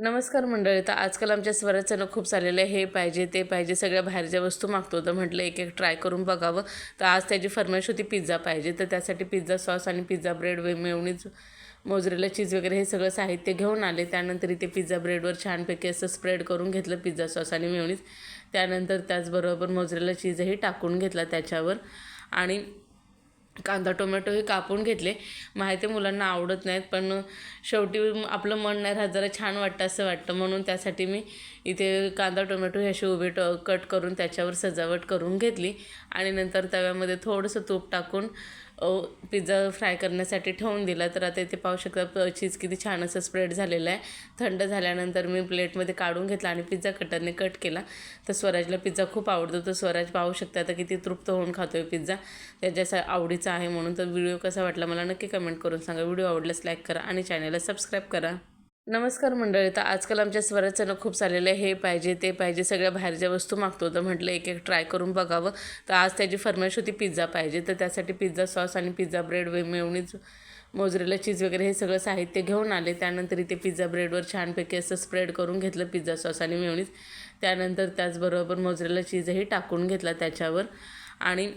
नमस्कार मंडळी. तर आजकाल आमच्या स्वराचं खूप चाललेलं आहे, हे पाहिजे ते पाहिजे, सगळ्या बाहेरच्या वस्तू मागतो. तर म्हटलं एक एक ट्राय करून बघावं. तर आज त्याची फरमाईश होती पिझ्झा पाहिजे. तर त्यासाठी पिझ्झा सॉस आणि पिझ्झा ब्रेड मेयोनीज मोझरेला चीज वगैरे हे सगळं साहित्य घेऊन आले. त्यानंतर इथे पिझ्झा ब्रेडवर छानपैकी असं स्प्रेड करून घेतलं पिझ्झा सॉस आणि मेयोनीज. त्यानंतर त्याचबरोबर मोझरेला चीजही टाकून घेतला त्याच्यावर आणि कांदा टोमॅटो हे कापून घेतले. माहिती मुलांना आवडत नाहीत, पण शेवटी आपलं मन नाही राहत, जरा छान वाटतं असं वाटतं, म्हणून त्यासाठी मी इथे कांदा टोमॅटो हे असे उभे कट करून त्याच्यावर सजावट करून घेतली. आणि नंतर तव्यामध्ये थोडंसं तूप टाकून पिझ्झा फ्राय करण्यासाठी ठेवून दिला. तर आता इथे पाहू शकता चीज किती छान असं स्प्रेड झालेलं आहे. थंड झाल्यानंतर मी प्लेटमध्ये काढून घेतला आणि पिझ्झा कटरने कट केला. तर स्वराजला पिझ्झा खूप आवडतो. तर स्वराज पाहू शकता आता किती तृप्त होऊन खातो आहे पिझ्झा, त्याच्या आवडीचा आहे म्हणून. तर व्हिडिओ कसा वाटला मला नक्की कमेंट करून सांगा. व्हिडिओ आवडल्यास लाईक करा आणि चॅनलला सबस्क्राईब करा. नमस्कार मंडळी. तर आजकाल आमच्या स्वराचं खूप चाललेलं आहे, हे पाहिजे ते पाहिजे, सगळ्या बाहेरच्या वस्तू मागतो. तर म्हटलं एक एक ट्राय करून बघावं. तर आज त्याची फरमाईश होती पिझ्झा पाहिजे. तर त्यासाठी पिझ्झा सॉस आणि पिझ्झा ब्रेड मेयोनीज मोझरेला चीज वगैरे हे सगळं साहित्य घेऊन आले. त्यानंतर इथे पिझ्झा ब्रेडवर छानपैकी असं स्प्रेड करून घेतलं पिझ्झा सॉस आणि मेयोनीज. त्यानंतर त्याचबरोबर मोझरेला चीजही टाकून घेतला त्याच्यावर आणि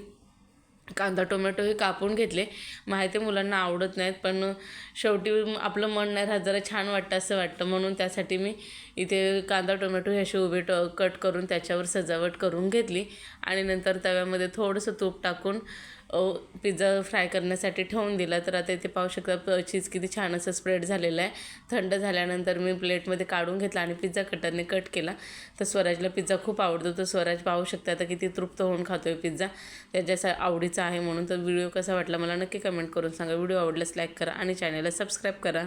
कांदा टोमॅटो हे कापून घेतले. माहिती मुलांना आवडत नाहीत, पण शेवटी आपलं मन नाही राहत, जरा छान वाटतं असं वाटतं, म्हणून त्यासाठी मी इथे कांदा टोमॅटो हे असे उभे कट करून त्याच्यावर सजावट करून घेतली. आणि नंतर तव्यामध्ये थोडंसं तूप टाकून पिझ्झा फ्राय करण्यासाठी ठेवून दिला. तर आता इथे पाहू शकता चीज किती छान असं स्प्रेड झालेलं आहे. थंड झाल्यानंतर मी प्लेटमध्ये काढून घेतला आणि पिझ्झा कटरने कट केला. तर स्वराजला पिझ्झा खूप आवडतो. तर स्वराज पाहू शकता आता किती तृप्त होऊन खातो आहे पिझ्झा, त्याच्या आवडीचा आहे म्हणून. तर व्हिडिओ कसा वाटला मला नक्की कमेंट करून सांगा. व्हिडिओ आवडल्यास लाईक करा आणि चॅनलला सबस्क्राईब करा.